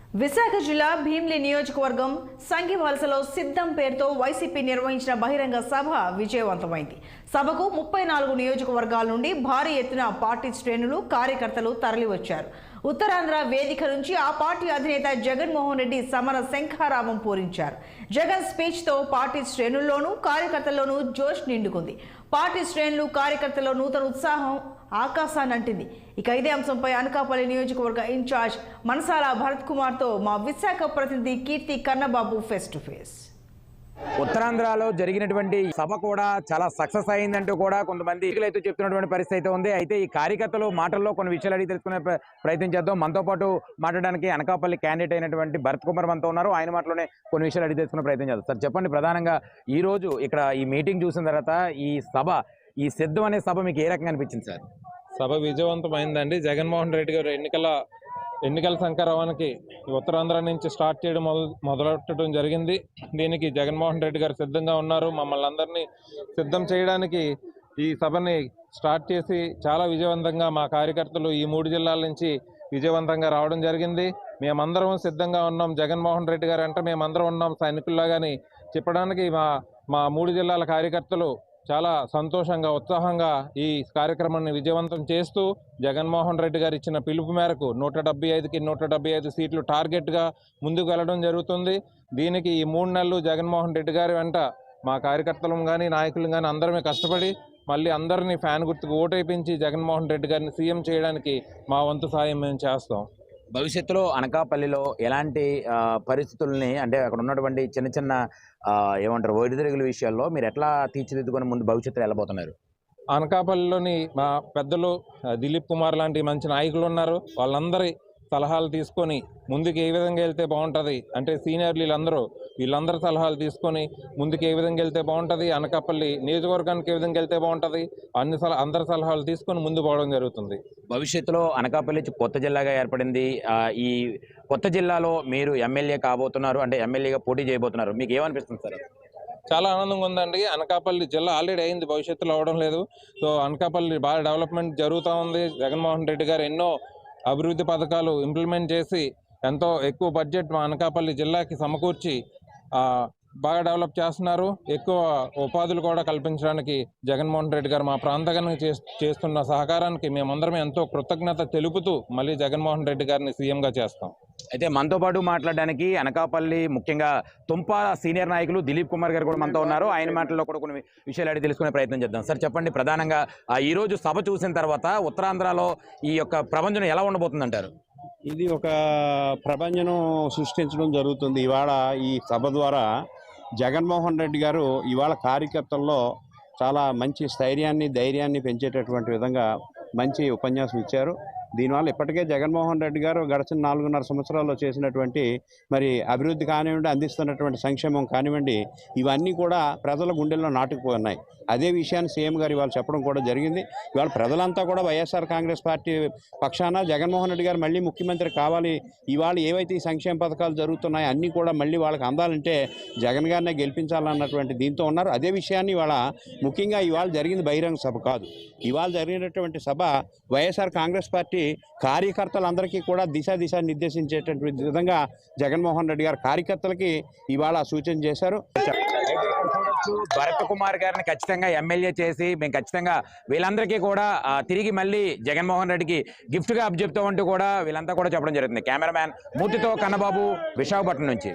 విశాఖ జిల్లా భీమిలి నియోజకవర్గం సంఘివలసలో సిద్ధం పేరుతో వైసీపీ నిర్వహించిన బహిరంగ సభ విజయవంతమైంది. సభకు 34 నియోజకవర్గాల నుండి భారీ ఎత్తున పార్టీ శ్రేణులు కార్యకర్తలు తరలివచ్చారు. ఉత్తరాంధ్ర వేదిక నుంచి ఆ పార్టీ అధినేత జగన్మోహన్ రెడ్డి సమర శంఖారావం పూరించారు. జగన్ స్పీచ్ తో పార్టీ శ్రేణుల్లోనూ కార్యకర్తల్లోనూ జోష్ నిండుకుంది. పార్టీ శ్రేణులు కార్యకర్తల్లో నూతన ఉత్సాహం ఆకాశాన్నంటింది. ఇక ఇదే అంశంపై అనకాపల్లి నియోజకవర్గ ఇన్ఛార్జ్ మనసాల భరత్ కుమార్ తో మా విశాఖ ప్రతినిధి కీర్తి కన్నబాబు ఫేస్ టు ఫేస్. ఉత్తరాంధ్రలో జరిగినటువంటి సభ కూడా చాలా సక్సెస్ అయిందంటూ కూడా కొంతమంది అయితే చెప్తున్నటువంటి పరిస్థితి అయితే ఉంది. అయితే ఈ కార్యకర్తలు మాటల్లో కొన్ని విషయాలు అడిగి తెలుసుకునే ప్రయత్నం చేద్దాం. మనతో పాటు మాట్లాడడానికి అనకాపల్లి క్యాండిడేట్ అయినటువంటి భరత్ కుమార్ మనతో ఉన్నారు. ఆయన మాటలోనే కొన్ని విషయాలు అడిగి తెలుసుకునే ప్రయత్నం చేద్దాం. సార్ చెప్పండి, ప్రధానంగా ఈ రోజు ఇక్కడ ఈ మీటింగ్ చూసిన తర్వాత ఈ సిద్ధం అనే సభ మీకు ఏ రకంగా అనిపించింది సార్? సభ విజయవంతమైందండి. జగన్మోహన్ రెడ్డి గారు ఎన్నికల సంకరావానికి ఉత్తరాంధ్ర నుంచి స్టార్ట్ చేయడం మొదలెట్టడం జరిగింది. దీనికి జగన్మోహన్ రెడ్డి గారు సిద్ధంగా ఉన్నారు. మమ్మల్ని అందరినీ సిద్ధం చేయడానికి ఈ సభని స్టార్ట్ చేసి చాలా విజయవంతంగా మా కార్యకర్తలు ఈ 3 జిల్లాల నుంచి విజయవంతంగా రావడం జరిగింది. మేమందరం సిద్ధంగా ఉన్నాం. జగన్మోహన్ రెడ్డి గారు అంటే మేమందరం ఉన్నాం సైనికుల్లాగాని చెప్పడానికి మా 3 జిల్లాల కార్యకర్తలు చాలా సంతోషంగా ఉత్సాహంగా ఈ కార్యక్రమాన్ని విజయవంతం చేస్తూ జగన్మోహన్ రెడ్డి గారు ఇచ్చిన పిలుపు మేరకు 175కి 175 సీట్లు టార్గెట్గా ముందుకు వెళ్ళడం జరుగుతుంది. దీనికి ఈ 3 నెలలు జగన్మోహన్ రెడ్డి గారి వెంట మా కార్యకర్తలు కానీ నాయకులు కానీ అందరమే కష్టపడి మళ్ళీ అందరినీ ఫ్యాన్ గుర్తుకు ఓటేపించి జగన్మోహన్ రెడ్డి గారిని సీఎం చేయడానికి మా వంతు సాయం మేము చేస్తాం. భవిష్యత్తులో అనకాపల్లిలో ఎలాంటి పరిస్థితుల్ని అంటే అక్కడ ఉన్నటువంటి చిన్న ఏమంటారు ఒడిదుడుకుల విషయాల్లో మీరు ఎట్లా తీర్చిదిద్దుకొని ముందు భవిష్యత్తులో వెళ్ళబోతున్నారు? అనకాపల్లిలోని మా పెద్దలు దిలీప్ కుమార్ లాంటి మంచి నాయకులు ఉన్నారు. వాళ్ళందరి సలహాలు తీసుకొని ముందుకు ఏ విధంగా వెళ్తే బాగుంటుంది అంటే సీనియర్లు వీళ్ళందరూ సలహాలు తీసుకొని ముందుకు ఏ విధంగా వెళ్తే బాగుంటుంది, అనకాపల్లి నియోజకవర్గానికి ఏ విధంగా వెళ్తే బాగుంటుంది అందరి సలహాలు తీసుకొని ముందు పోవడం జరుగుతుంది. భవిష్యత్తులో అనకాపల్లి కొత్త జిల్లాగా ఏర్పడింది. ఈ కొత్త జిల్లాలో మీరు ఎమ్మెల్యే కాబోతున్నారు, అంటే ఎమ్మెల్యేగా పోటీ చేయబోతున్నారు. మీకు ఏమనిపిస్తుంది సార్? చాలా ఆనందంగా ఉందండి. అనకాపల్లి జిల్లా ఆల్రెడీ అయింది, భవిష్యత్తులో అవడం లేదు. సో అనకాపల్లి బాగా డెవలప్మెంట్ జరుగుతూ ఉంది. జగన్మోహన్ రెడ్డి గారు ఎన్నో అభివృద్ధి పథకాలు ఇంప్లిమెంట్ చేసి ఎంతో ఎక్కువ బడ్జెట్ మా అనకాపల్లి జిల్లాకి సమకూర్చి బాగా డెవలప్ చేస్తున్నారు. ఎక్కువ ఉపాధులు కూడా కల్పించడానికి జగన్మోహన్ రెడ్డి గారు మా ప్రాంతానికి చేస్తున్న సహకారానికి మేమందరం ఎంతో కృతజ్ఞత తెలుపుతూ మళ్ళీ జగన్మోహన్ రెడ్డి గారిని సీఎంగా చేస్తాం. అయితే మనతో పాటు మాట్లాడడానికి అనకాపల్లి ముఖ్యంగా తుంపా సీనియర్ నాయకులు దిలీప్ కుమార్ గారు కూడా మనతో ఉన్నారు. ఆయన మాటల్లో కూడా కొన్ని విషయాలు అడిగి తెలుసుకునే ప్రయత్నం చేద్దాం. సార్ చెప్పండి, ప్రధానంగా ఈ రోజు సభ చూసిన తర్వాత ఉత్తరాంధ్రలో ఈ యొక్క ప్రపంచం ఎలా ఉండబోతుంది అంటారు? ఇది ఒక ప్రపంచం సృష్టించడం జరుగుతుంది. ఇవాళ ఈ సభ ద్వారా జగన్మోహన్ రెడ్డి గారు ఇవాళ కార్యకర్తల్లో చాలా మంచి ధైర్యాన్ని పెంచేటటువంటి విధంగా మంచి ఉపన్యాసం ఇచ్చారు. దీనివల్ల ఇప్పటికే జగన్మోహన్ రెడ్డి గారు గడిచిన 4.5 సంవత్సరాల్లో చేసినటువంటి మరి అభివృద్ధి కానివ్వండి, అందిస్తున్నటువంటి సంక్షేమం కానివ్వండి, ఇవన్నీ కూడా ప్రజల గుండెల్లో నాటుకుపోయి. అదే విషయాన్ని సీఎం గారు ఇవాళ చెప్పడం కూడా జరిగింది. ఇవాళ ప్రజలంతా కూడా వైఎస్ఆర్ కాంగ్రెస్ పార్టీ పక్షాన జగన్మోహన్ రెడ్డి గారు మళ్ళీ ముఖ్యమంత్రి కావాలి, ఇవాళ ఏవైతే ఈ సంక్షేమ పథకాలు జరుగుతున్నాయో అన్నీ కూడా మళ్ళీ వాళ్ళకి అందాలంటే జగన్ గారినే గెలిపించాలన్నటువంటి దీంతో ఉన్నారు. అదే విషయాన్ని ఇవాళ ముఖ్యంగా ఇవాళ జరిగింది బహిరంగ సభ కాదు. ఇవాళ జరిగినటువంటి సభ వైఎస్ఆర్ కాంగ్రెస్ పార్టీ కార్యకర్తలందరికీ కూడా దిశ నిర్దేశించేటటువంటి విధంగా జగన్మోహన్ రెడ్డి గారు కార్యకర్తలకి ఇవాళ సూచన చేశారు. భరత్ కుమార్ గారిని ఖచ్చితంగా ఎమ్మెల్యే చేసి మేము ఖచ్చితంగా వీళ్ళందరికీ కూడా తిరిగి మళ్ళీ జగన్మోహన్ రెడ్డికి గిఫ్ట్గా అప్పచెప్తామంటూ కూడా వీళ్ళంతా కూడా చెప్పడం జరుగుతుంది. కెమెరామ్యాన్ మూర్తితో కన్నబాబు, విశాఖపట్నం నుంచి.